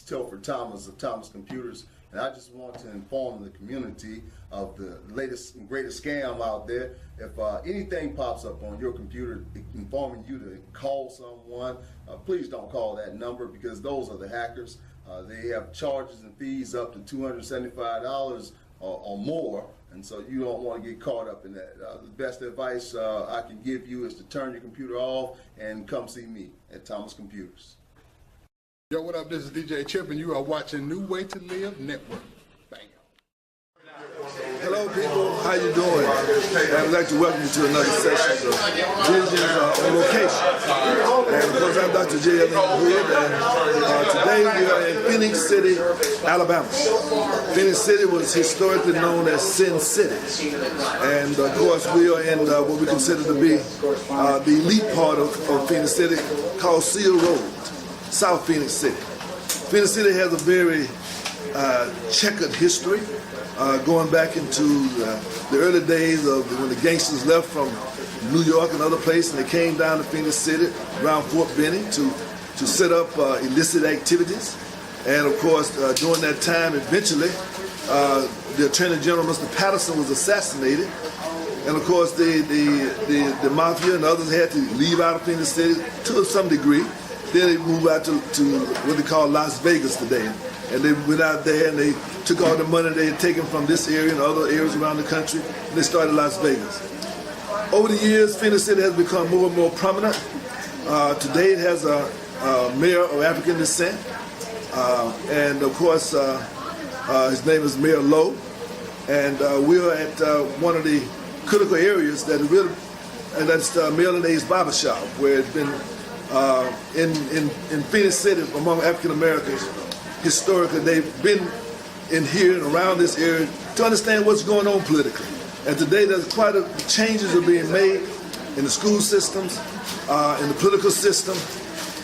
Tilford Thomas of Thomas Computers, and I just want to inform the community of the latest and greatest scam out there. If anything pops up on your computer informing you to call someone, please don't call that number, because those are the hackers. They have charges and fees up to $275 or more, and so you don't want to get caught up in that. The best advice I can give you is to turn your computer off and come see me at Thomas Computers. Yo, what up? This is DJ Chip, and you are watching New Way to Live Network. Bam. Hello, people. How you doing? I'd like to welcome you to another session of Visions on Location. And of course, I'm Dr. J. Hood, and today we are in Phenix City, Alabama. Phenix City was historically known as Sin City, and of course, we are in what we consider to be the elite part of Phenix City, called Seal Road, South Phenix City. Phenix City has a very checkered history, going back into the early days of when the gangsters left from New York and other places, and they came down to Phenix City around Fort Benning to set up illicit activities. And of course, during that time, eventually, the Attorney General, Mr. Patterson, was assassinated. And of course, the mafia and others had to leave out of Phenix City to some degree. Then they moved out to what they call Las Vegas today. And they went out there and they took all the money they had taken from this area and other areas around the country, and they started Las Vegas. Over the years, Phenix City has become more and more prominent. Today it has a mayor of African descent, and of course his name is Mayor Lowe. And we're at one of the critical areas that really, and that's Maryland A's Barbershop, where it's been in Phenix City among African Americans. Historically, they've been in here and around this area to understand what's going on politically. And today, there's quite a changes are being made in the school systems, in the political system.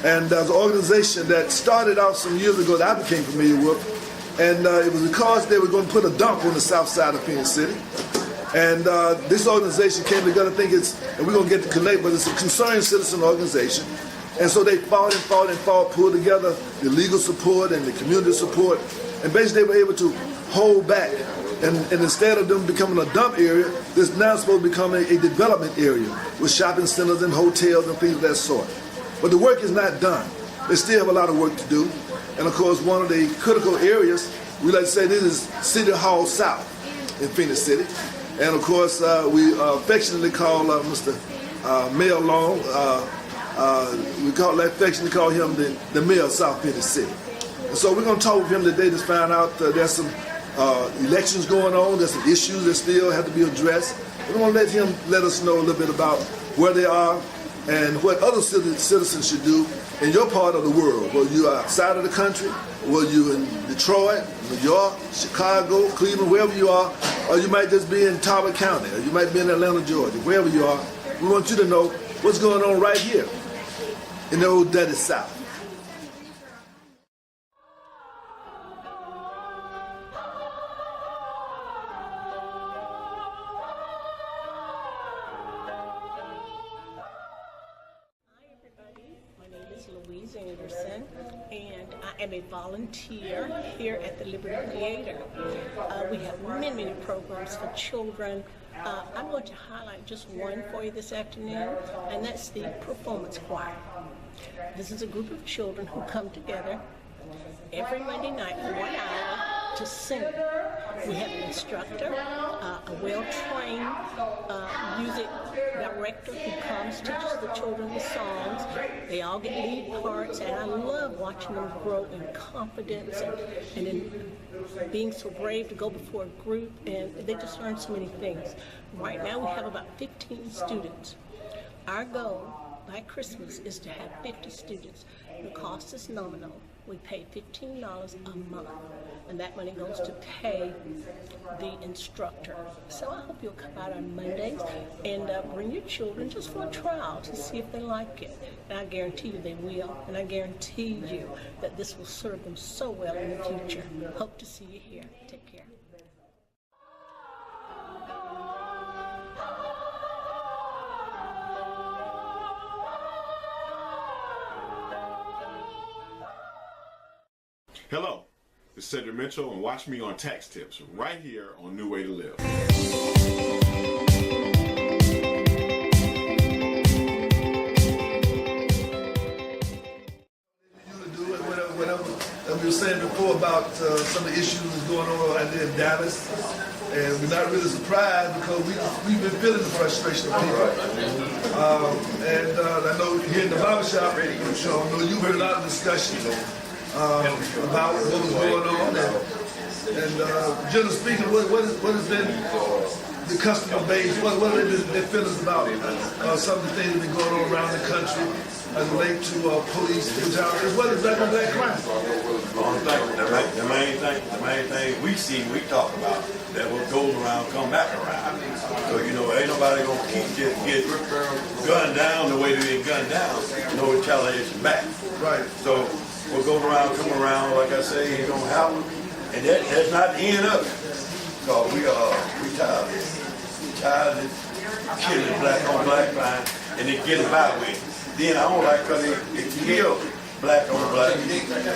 And there's an organization that started out some years ago that I became familiar with, and it was because they were going to put a dump on the south side of Phoenix City. And this organization came together, and we're going to get to connect, but it's a concerned citizen organization. And so they fought, pulled together the legal support and the community support, and basically they were able to hold back. And instead of them becoming a dump area, this is now supposed to become a development area with shopping centers and hotels and things of that sort. But the work is not done. They still have a lot of work to do. And of course, one of the critical areas, we like to say this is City Hall South in Phoenix City. And of course, we affectionately call Mr. Mayor Long, we affectionately call him the mayor of South Phenix City. And so we're going to talk with him today to find out there's some elections going on, there's some issues that still have to be addressed. We're going to let us know a little bit about where they are and what other citizens should do in your part of the world, whether you're outside of the country, whether you're in Detroit, New York, Chicago, Cleveland, wherever you are, or you might just be in Talbot County, or you might be in Atlanta, Georgia, wherever you are. We want you to know what's going on right here in the old dirty South. Anderson, and I am a volunteer here at the Liberty Theater. We have many programs for children. I'm going to highlight just one for you this afternoon, and that's the performance choir. This is a group of children who come together every Monday night for 1 hour to sing. We have an instructor, a well-trained music director who comes, teaches the children the songs. They all get lead parts, and I love watching them grow in confidence and in being so brave to go before a group, and they just learn so many things. Right now we have about 15 students. Our goal by Christmas is to have 50 students. The cost is nominal. We pay $15 a month, and that money goes to pay the instructor. So I hope you'll come out on Mondays and bring your children just for a trial to see if they like it. And I guarantee you they will, and I guarantee you that this will serve them so well in the future. Hope to see you here. Take care. Hello, this is Cedric Mitchell, and watch me on Tax Tips right here on New Way to Live. We were saying before about some of the issues that's going on out there in Dallas, and we're not really surprised because we've been feeling the frustration of people. And I know here in the barbershop, I know you've heard a lot of discussion about what was going on, and generally speaking, what has been the customer base, what have been their feelings about some of the things that have been going on around the country as relates to police brutality, as well as black on black crime. The main thing we see, we talk about, that what goes around come back around. So, you know, ain't nobody gonna keep get gunned down the way they get gunned down. No retaliation back. Right. So what goes around come around, like I say, it's gonna happen. And that's not the end of it. Because we tired of this. We tired of this killing black on black crime and they get it by with it. Then I don't like because they kill black on black. Then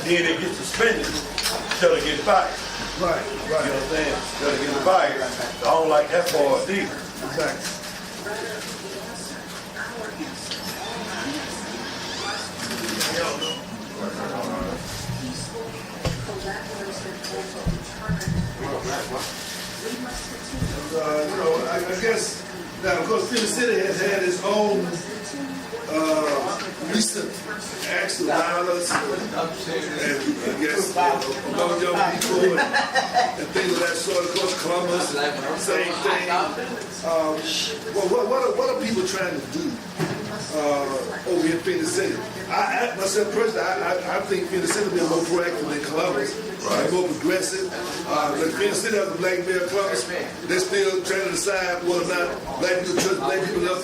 they get suspended until they get fired. Right. You know what I'm saying? Until they get fired. So I don't like that part either. Exactly. You know, I guess now, of course, Phenix City has had its own recent acts of violence, and I guess among young people and things of that sort. Of course, Columbus, same thing. Well, what are people trying to do over in Phenix City? Myself personally, I think Phenix City will be more proactive than Columbus, more progressive. Like Phenix City has a black mayor, Columbus, they're still trying to decide whether or not black people trust black people enough,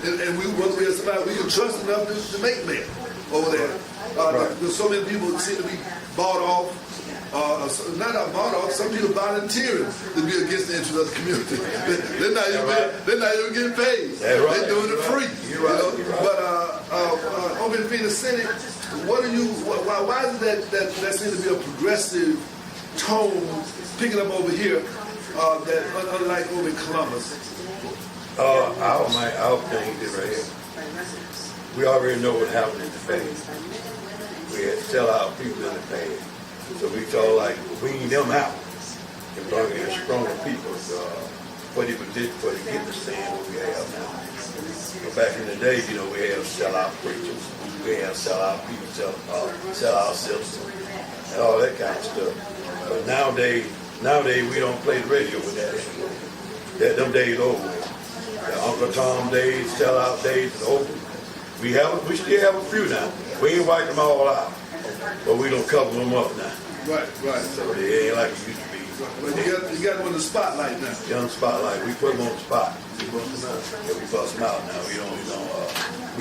and whether we have somebody we can trust enough to make mayor over there. Because so many people seem to be bought off. Not bought off. Some people volunteering to be against the interest of the community. They're not even getting paid. They're doing it free. You know? But over in Phenix City, what are you? Why is it that seems to be a progressive tone picking up over here that unlike over in Columbus? Our thing is right here. We already know what happened in the past. We had to sell out people in the past. So we felt like wean them out and bring in stronger people for the get the stand what we have now. But back in the day, you know, we had sellout preachers, we had sellout people, sellout citizens, and all that kind of stuff. But nowadays we don't play the radio with that anymore. Them days over. The Uncle Tom days, sellout days is over. We still have a few now. We ain't wiped them all out, but we don't cover them up now. Right. So they ain't like it used to be. But you got them on the spotlight now. Get on the spotlight. We put them on the spot. We bust them out now. We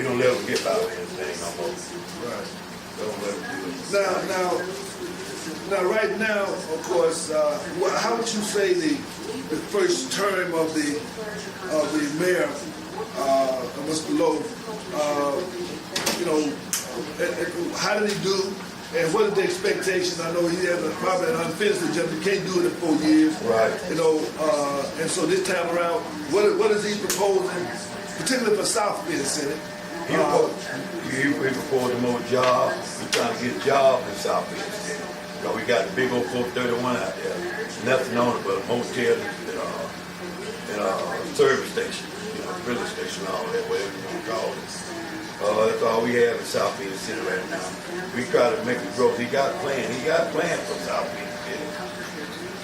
don't let them get by with anything no more. Right. Don't let them do it. Now, right now, of course, how would you say the first term of the mayor, Mr. Lowe, you know, how did he do? And what is the expectation? I know he has probably an unfinished agenda. He can't do it in 4 years. Right. You know, and so this time around, what is he proposing, particularly for South Phenix City? He proposing more jobs. He's trying to get jobs in South Phenix City. So we got the big old 431 out there. Nothing on it but a motel and a service station, you know, filling station, all that, whatever you want to call it. That's all we have in South Phenix City right now. We try to make it grow. He got plans for South Phenix City.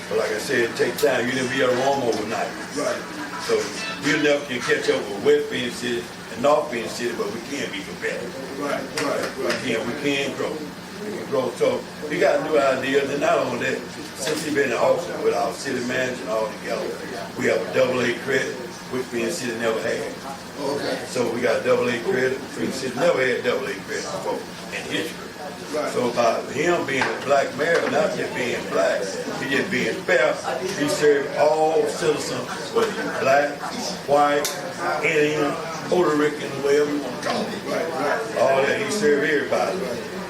But like I said, it takes time. You didn't be able to roam overnight. Right. So we never can catch up with West Phenix City and North Phenix City, but we can't be competitive. Right. We can grow. We can grow. So we got new ideas, and not only that, since he's been in office with our city manager and all together, we have a AA credit, which Phenix City never had. Okay. So we got AA credit. Phenix City never had AA credit before in history. Right. So by him being a black mayor, not just being black, he just being fair, he served all citizens, whether you're black, white, Indian, Puerto Rican, whatever you want to call it. Right. All that, he served everybody.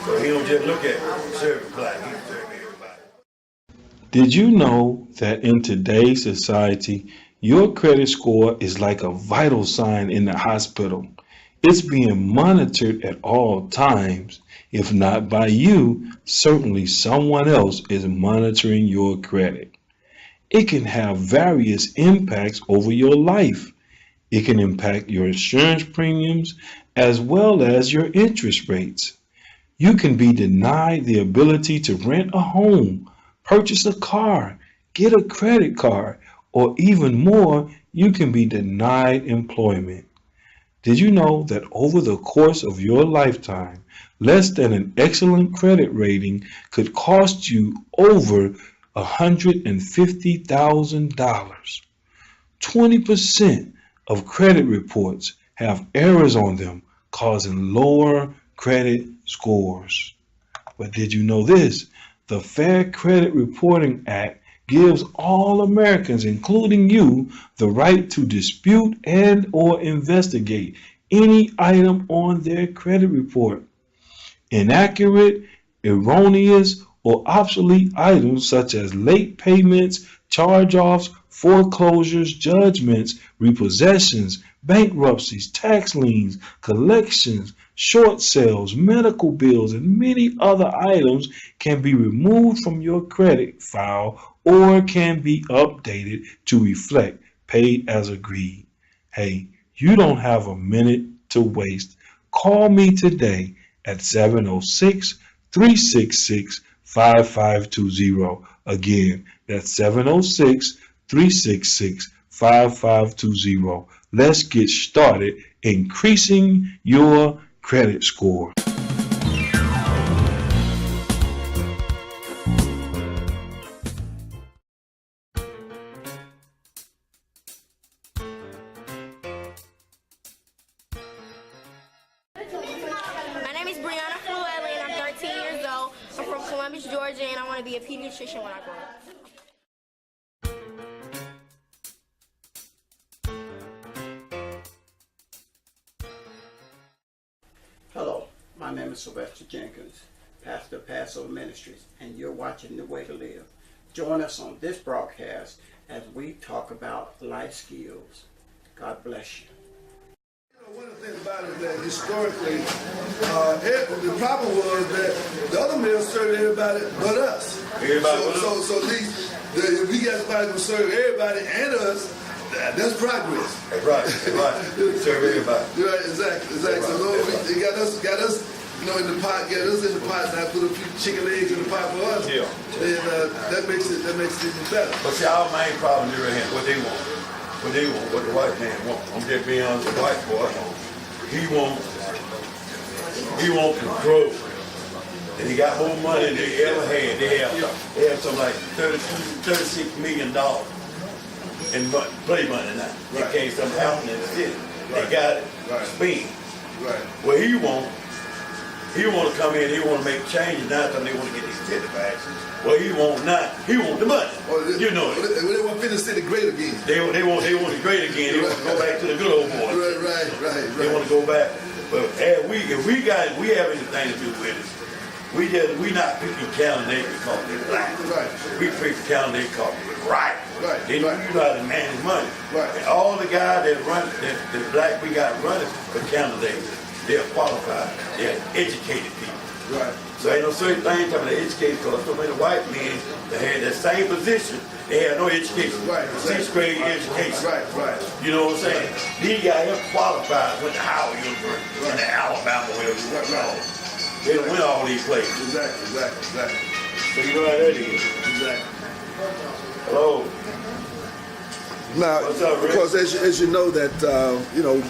So he don't just look at serving black, he served everybody. Did you know that in today's society, your credit score is like a vital sign in the hospital? It's being monitored at all times. If not by you, certainly someone else is monitoring your credit. It can have various impacts over your life. It can impact your insurance premiums as well as your interest rates. You can be denied the ability to rent a home, purchase a car, get a credit card, or even more, you can be denied employment. Did you know that over the course of your lifetime, less than an excellent credit rating could cost you over $150,000? 20% of credit reports have errors on them, causing lower credit scores. But did you know this? The Fair Credit Reporting Act gives all Americans, including you, the right to dispute and or investigate any item on their credit report. Inaccurate, erroneous, or obsolete items such as late payments, charge-offs, foreclosures, judgments, repossessions, bankruptcies, tax liens, collections, short sales, medical bills, and many other items can be removed from your credit file or can be updated to reflect paid as agreed. Hey, you don't have a minute to waste. Call me today at 706-366-5520. Again, that's 706-366-5520. Let's get started increasing your credit score. Georgia, and I want to be a pediatrician when I grow up. Hello, my name is Sylvester Jenkins, pastor of Passover Ministries, and you're watching New Way to Live. Join us on this broadcast as we talk about life skills. God bless you. One of the things about it is that historically, the problem was that the other men served everybody but us. So at least if we got somebody who serve everybody and us, that's progress. That's right. Serve everybody. Right, exactly. Right. So they got us, in the pot. Got us in the pot. Now put a few chicken legs in the pot for us. Yeah. And that makes it even better. But see, our main problem is right here, what they want. What the white man wants. I'm just being honest with the white boy. He wants control. And he got more money than they ever had. They have something like $36 million in play money now. Right. In case something happened in the city. Right. They got it. Right. Spend. Right. Well, he want to come in, he want to make changes now, so they want to get these city back. Well, he want the money. You know it. They want Phenix City great again. They want it great again. They want to go back to the good old boys. Right. They want to go back. But if we have anything to do with it, we not picking candidates because they're black. Right. We pick candidates because they're right. Right. They know you know how to manage money. Right. And all the guys that black we got running for candidates, they're qualified. They're educated people. Right. So ain't no certain thing talking about education, because so many white men that had that same position, they had no education. Right. Sixth grade education. Right. You know what I'm saying? These guys here qualified, went to Howard University, went to Alabama, wherever you want. They don't win all these places. Exactly. So you know how that is. Exactly. Hello. Now, because as you know that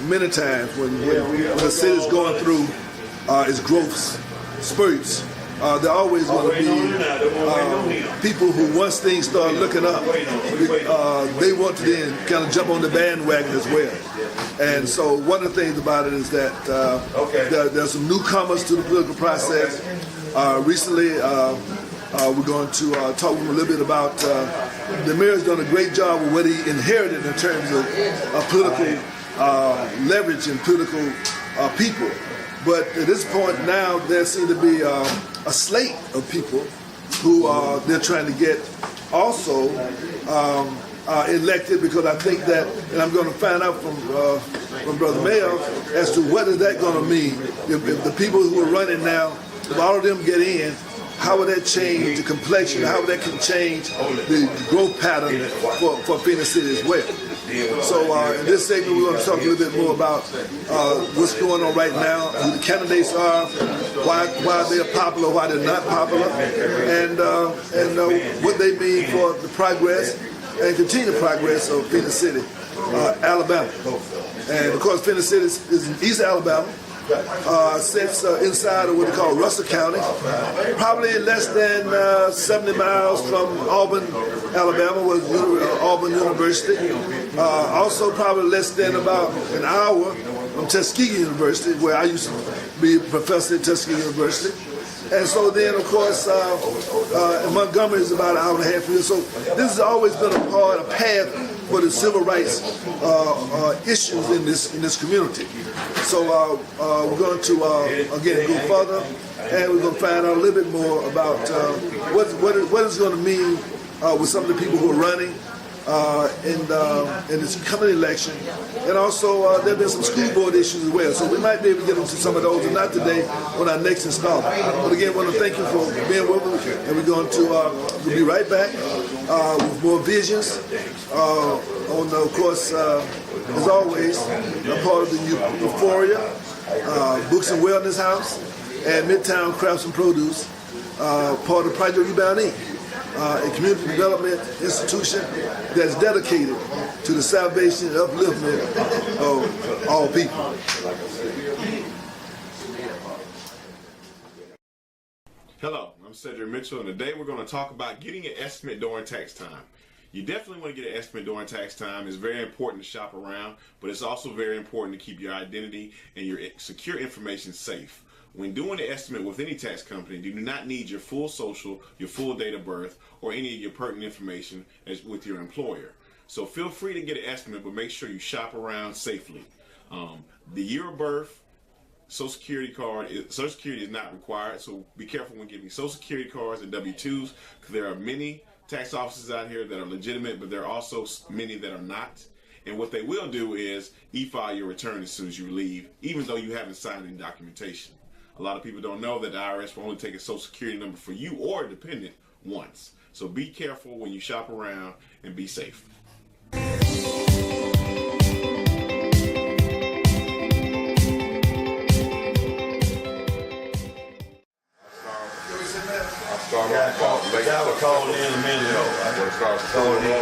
many times when the city's going through its growth spurts, there always going to be people who once things start looking up, they want to then kind of jump on the bandwagon as well. And so one of the things about it is that there's some newcomers to the political process. Recently, we're going to talk with him a little bit about the mayor's done a great job with what he inherited in terms of political leverage and political people. But at this point now, there seems to be a slate of people who they're trying to get also elected, because I think that, and I'm going to find out from Brother Mayo as to what is that going to mean. If the people who are running now, if all of them get in, how would that change the complexion? How would that can change the growth pattern for Phenix City as well? So in this segment, we're going to talk a little bit more about what's going on right now, who the candidates are, why they're popular, why they're not popular, and what they mean for the progress and continued progress of Phenix City, Alabama. And of course, Phenix City is in East Alabama. Sits inside of what they call Russell County, probably less than 70 miles from Auburn, Alabama, was Auburn University. Also probably less than about an hour from Tuskegee University, where I used to be a professor at Tuskegee University. And so then, of course, Montgomery is about an hour and a half from here. So this has always been a path for the civil rights issues in this community. So we're going to, again, go further, and we're going to find out a little bit more about what it's going to mean with some of the people who are running in this coming election. And also, there have been some school board issues as well. So we might be able to get into some of those, and not today, on our next installment. But again, I want to thank you for being with us, and we're going to we'll be right back with more visions. Of course, as always, I'm part of the Euphoria Books and Wellness House and Midtown Crafts and Produce, part of Project Rebound Inc., a community development institution that's dedicated to the salvation and upliftment of all people. Hello, I'm Cedric Mitchell, and today we're going to talk about getting an estimate during tax time. You definitely want to get an estimate during tax time. It's very important to shop around, but it's also very important to keep your identity and your secure information safe. When doing an estimate with any tax company, you do not need your full social, your full date of birth, or any of your pertinent information as with your employer. So feel free to get an estimate, but make sure you shop around safely. The year of birth, Social Security card, Social Security is not required, so be careful when getting Social Security cards and W-2s, because there are many tax offices out here that are legitimate, but there are also many that are not. And what they will do is e-file your return as soon as you leave, even though you haven't signed any documentation. A lot of people don't know that the IRS will only take a Social Security number for you or a dependent once. So be careful when you shop around and be safe. The guy was calling in a minute ago. I started calling in.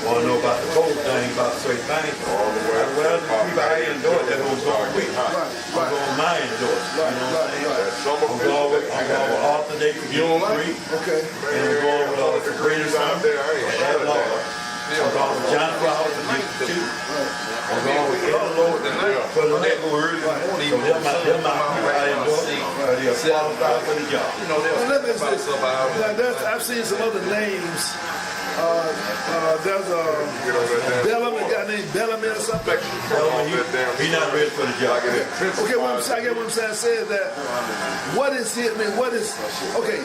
Want to know about the vote thing, about certain things. Well, the people I ain't endorsed that who's going to be. I'm going my endorsement. You know what I'm saying? I'm going with Arthur Day for you free. Okay. And I'm going with the greatest son. And that law. I'm going with John Flowers for District 2. I'm going with Ed Lord for the neighborhood. So they're my people I endorse. They're qualified for the job. I've seen some other names. There's a Bellamy, a guy named Bellamy or something. He's not ready for the job. Okay, what I'm saying, I said that, what is it, man, okay,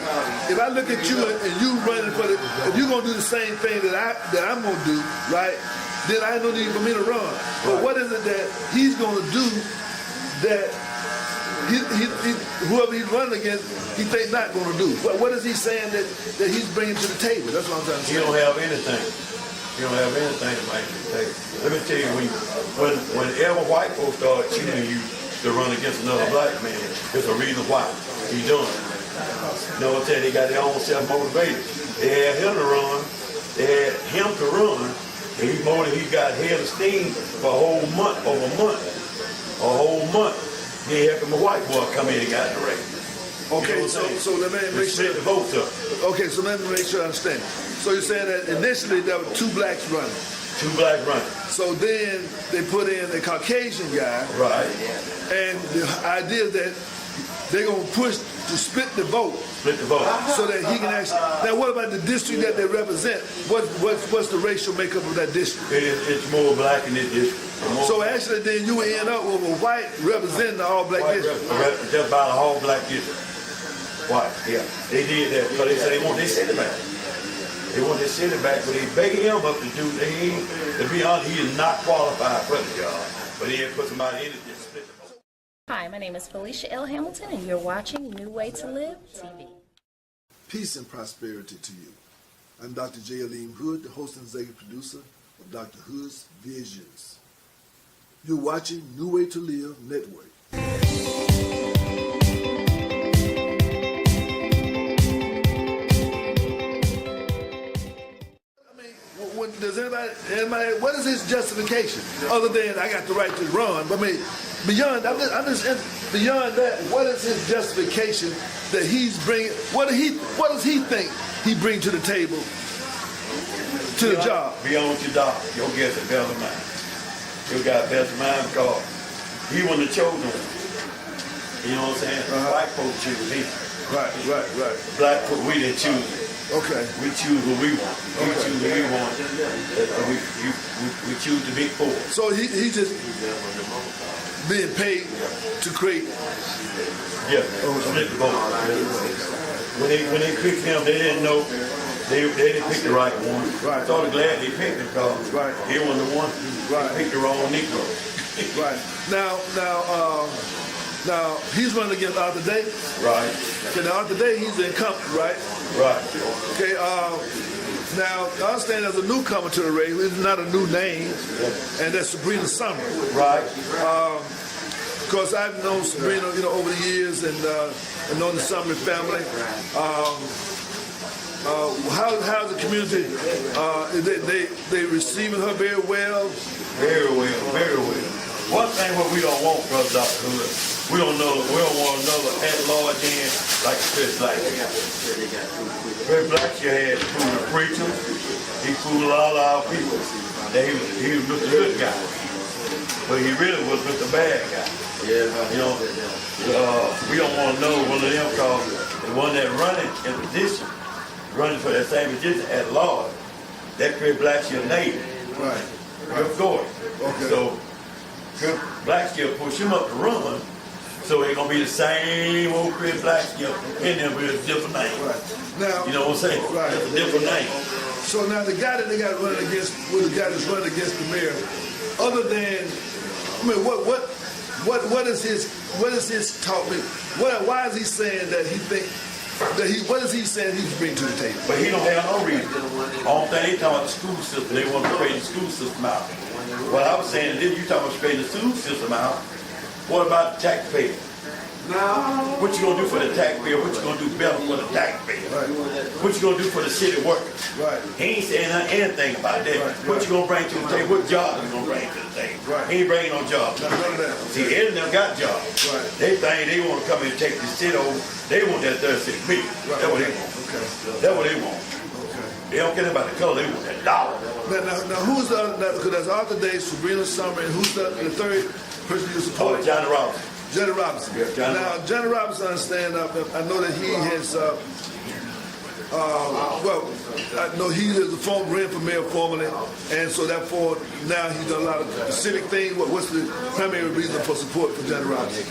if I look at you and you running for if you're going to do the same thing that I'm going to do, right, then I ain't no need for me to run. But what is it that he's going to do that whoever he's running against, he think not going to do? What is he saying that he's bringing to the table? That's what I'm trying to say. You don't have anything. You don't have anything to bring to the table. Let me tell you, whenever white folks start choosing you to run against another black man, there's a reason why he's doing it. You know what I'm saying? They got their own self-motivated. They had him to run. And he got head of steam for a whole month, over a month. A whole month. He had a white boy come in and got the race. Okay, so let me make sure. The votes up. Okay, so let me make sure I understand. So you're saying that initially there were two blacks running. Two black running. So then they put in a Caucasian guy. Right. And the idea is that they're going to push to split the vote. Split the vote. So that he can actually. Now, what about the district that they represent? What's the racial makeup of that district? It's more black in this district. So actually, then you would end up with a white representing the all-black district. Just about a whole black district. Why? Yeah, they did that because they said they want their city back. They want their city back, but they begging him up to do. To be honest, he is not qualified for the job, but he had put somebody in it to split the vote. Hi, my name is Felicia L. Hamilton, and you're watching New Way to Live TV. Peace and prosperity to you. I'm Dr. J. Aleem Hood, the host and executive producer of Dr. Hood's Visions. You're watching New Way to Live Network. Does anybody, what is his justification other than I got the right to run? But I mean, beyond that, what is his justification that he's bringing? What does he think he brings to the table, to the job? Be on with your doctor. Your guess is better than mine. Your guy better than mine because he wasn't the chosen one. You know what I'm saying? White folks choose him. Right. Black folk, we didn't choose him. Okay. We choose what we want. We choose what we want. We choose to be poor. So he just being paid to create. Yeah. Split the vote. When they picked him, they didn't know. They didn't pick the right one. Right. So I'm glad they picked him because he wasn't the one. Right. They picked the wrong Negro. Right. Now he's running against Arthur Day. Right. Okay. Now Arthur Day, he's the incumbent, right? Right. Okay. Now I understand there's a newcomer to the race. It's not a new name, and that's Sabrina Summer. Right. Because I've known Sabrina, over the years, and known the Summer family. How's the community? They receiving her very well. Very well. One thing what we don't want, Brother Dr. Hood, we don't want another at-large end like Chris Blackshear. Chris Blackshear had fooled the preachers. He fooled a lot of our people. He was Mr. Good guy, but he really was Mr. Bad guy. We don't want to know one of them because the one that running in position, running for that same position at large, that Chris Blackshear native. Right. Of course. Okay. So Chris Blackshear push him up to run, so it's gonna be the same old Chris Blackshear in there with a different name. Right. Now, you know what I'm saying? Right. It's a different name. So now the guy that they got running against, the guy that's running against the mayor, other than, what is his talk? Why is he saying that he think that what is he saying he's bringing to the table? But he don't have no reason. Only thing they talking about the school system. They want to straighten the school system out. What I was saying is, you talking about straightening the school system out. What about the taxpayer? What you gonna do for the taxpayer? What you gonna do better for the taxpayer? Right. What you gonna do for the city workers? Right. He ain't saying anything about that. Right. What you gonna bring to the table? What job you gonna bring to the table? Right. He ain't bringing no job. None of that. See, Ed and them got jobs. Right. They think they want to come in and take the city over. They want that 36 million. Right. That's what they want. Okay. That's what they want. Okay. They don't care about the color. They want that dollar. Now who's the other? Because that's Arthur Day, Sabrina Summer, and who's the third person you support? Johnny Robinson. Johnny Robinson. Yeah, Johnny. Now, Johnny Robinson, I understand, I know that he has, I know he is a former ran for mayor formerly, and so therefore now he's done a lot of civic things. What's the primary reason for support for Johnny Robinson?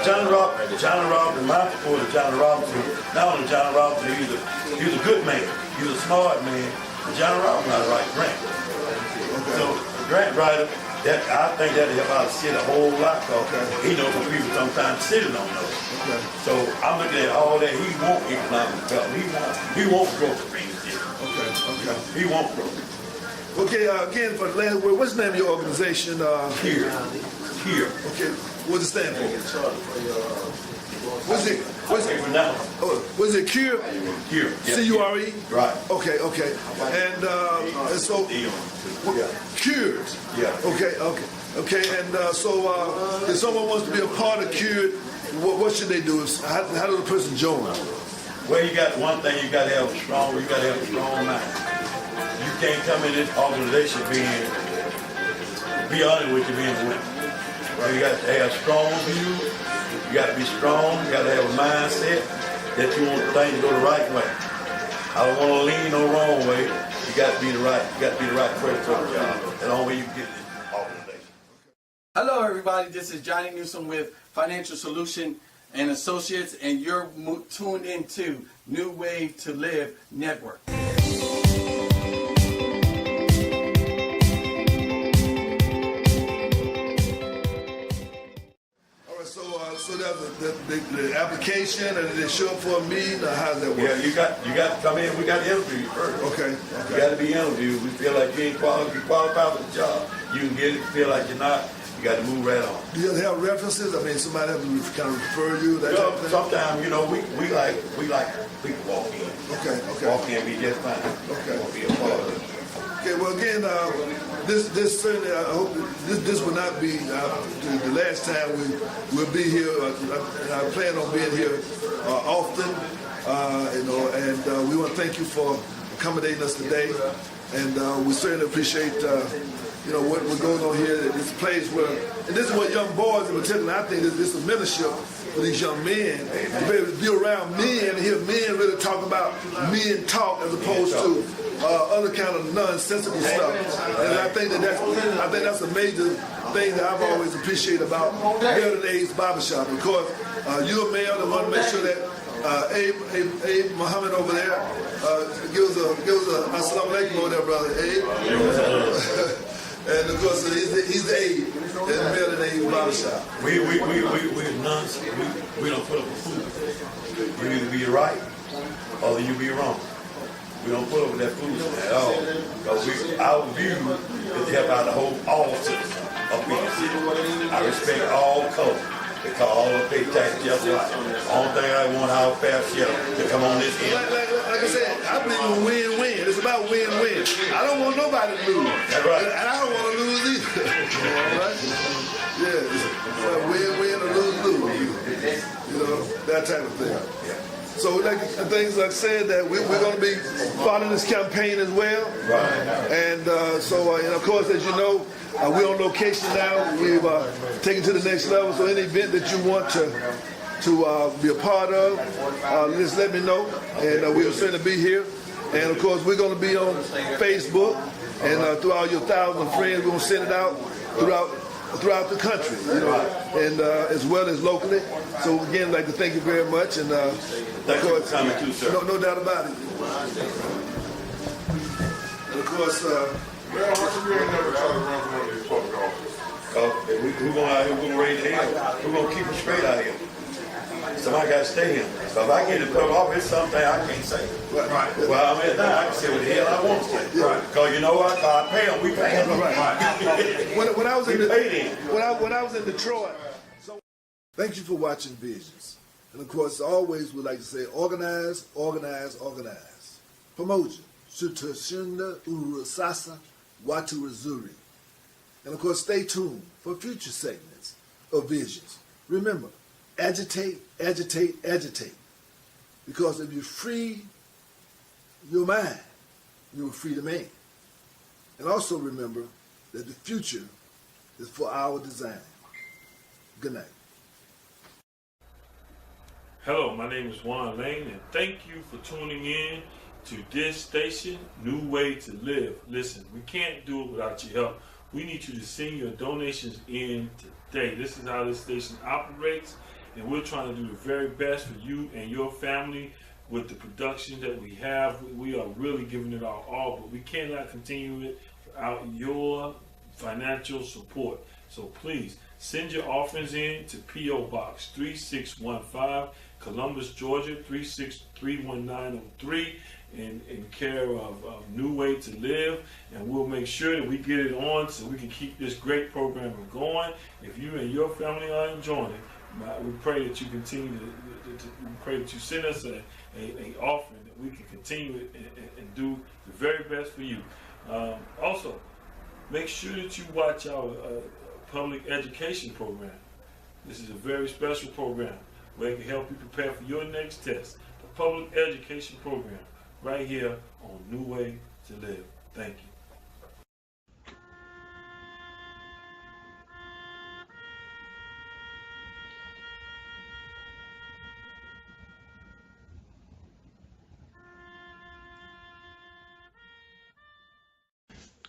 Johnny Robinson, my support of Johnny Robinson, not only Johnny Robinson, he's a good man, he's a smart man, but Johnny Robinson not a right grant. Okay. So, grant writer, I think that'll help out the city a whole lot because he knows what people sometimes the city don't know. Okay. So I'm looking at all that. He won't economic development. He won't growth for the city. Okay. He won't growth. Okay, again, for the last word, what's the name of your organization? Here. Okay, what does it stand for? What's it? Was it CURE? Here. C-U-R-E? Right. Okay. And so, CURE. Yeah. Okay. And so, if someone wants to be a part of CURE, what should they do? How does a person join? Well, you got one thing. You got to have a strong mind. You can't come in this organization be honest with you being a winner. Well, you got to have strong views. You got to be strong. You got to have a mindset that you want things to go the right way. I don't want to lean no wrong way. You got to be the right. You got to be the right person for the job. That's the only way you can get this organization. Hello, everybody. This is Johnny Newsom with Financial Solution and Associates, and you're tuned into New Way to Live Network. So the application and they show up for a meeting, or how does that work? Yeah, you got to come in. We got to interview you first. Okay. You got to be interviewed. We feel like you ain't qualified for the job. You can get it. Feel like you're not. You got to move right on. Do you have references? I mean, somebody have to kind of refer you. That type of thing? Sometimes, we like people walk in. Okay. Walk in, be just fine. Okay. Won't be a part of it. Okay, well again, this certainly, I hope this will not be the last time we'll be here. I plan on being here often, and we want to thank you for accommodating us today, and we certainly appreciate what goes on here. This place where, and this is what young boys in particular, I think this is a mentorship for these young men, to be able to be around men and hear men really talk about men talk as opposed to other kind of nonsensical stuff. And I think that's a major thing that I've always appreciated about Male and Abe's Barbershop. Because you're a male and want to make sure that Abe Muhammad over there gives a assalamu alaikum over there, brother Abe. And of course, he's the Abe in the Male and Abe's Barbershop. We're nuns. We don't put up with food. You either be right or you be wrong. We don't put up with that foolishness at all. Because our view is to help out the whole all citizens of Phoenix City. I respect all colors. Because all of pay tax just right. The only thing I want our fair share to come on this end. Like I said, I believe in win-win. It's about win-win. I don't want nobody to lose. That's right. And I don't want to lose either. All right? Yeah, it's a win-win or lose-lose. That type of thing. So things like I said, that we're going to be following this campaign as well. Right. And and of course, as you know, we're on location now. We've taken to the next level. So any event that you want to be a part of, just let me know, and we'll certainly be here. And of course, we're going to be on Facebook, and through all your thousands of friends, we're going to send it out throughout the country, and as well as locally. So again, I'd like to thank you very much, and of course, no doubt about it. And of course, Well, how come you ain't never tried to run for one of these public offices? We're going to raise hell. We're going to keep it straight out here. Somebody got to stay here. So if I get in public office, it's something I can't say. Right. Well, I mean, I can say what the hell I want to say. Right. Because you know what? I pay them. We pay them. Right. When I was in when I was in Detroit. So thank you for watching Visions. And of course, always we like to say, organize, organize, organize. Pamoja, Shutashinda Urusasa, Watu Razuri. And of course, stay tuned for future segments of Visions. Remember, agitate, agitate, agitate. Because if you free your mind, you will free the man. And also remember that the future is for our design. Good night. Hello, my name is Juan Lane, and thank you for tuning in to this station, New Way to Live. Listen, we can't do it without your help. We need you to send your donations in today. This is how this station operates, and we're trying to do the very best for you and your family with the production that we have. We are really giving it our all, but we cannot continue it without your financial support. So please send your offerings in to P.O. Box 3615, Columbus, Georgia 3631903, in care of New Way to Live, and we'll make sure that we get it on so we can keep this great program going. If you and your family are enjoying it, we pray that you continue we pray that you send us a offering that we can continue it and do the very best for you. Also, make sure that you watch our public education program. This is a very special program where it can help you prepare for your next test. The public education program right here on New Way to Live. Thank you.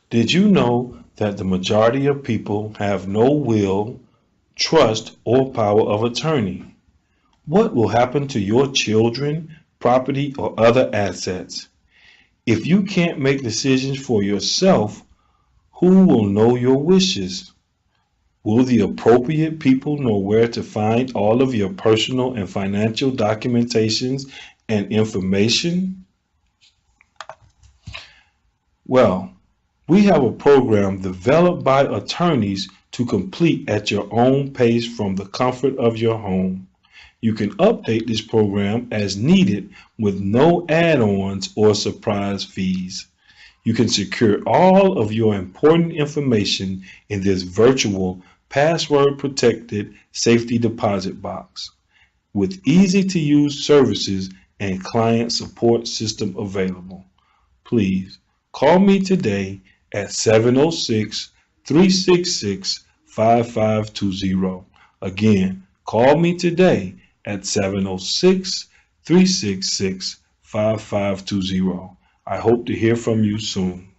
Did you know that the majority of people have no will, trust, or power of attorney? What will happen to your children, property, or other assets? If you can't make decisions for yourself, who will know your wishes? Will the appropriate people know where to find all of your personal and financial documentations and information? Well, we have a program developed by attorneys to complete at your own pace from the comfort of your home. You can update this program as needed with no add-ons or surprise fees. You can secure all of your important information in this virtual password-protected safety deposit box with easy-to-use services and client support system available. Please call me today at 706-366-5520. Again, call me today at 706-366-5520. I hope to hear from you soon.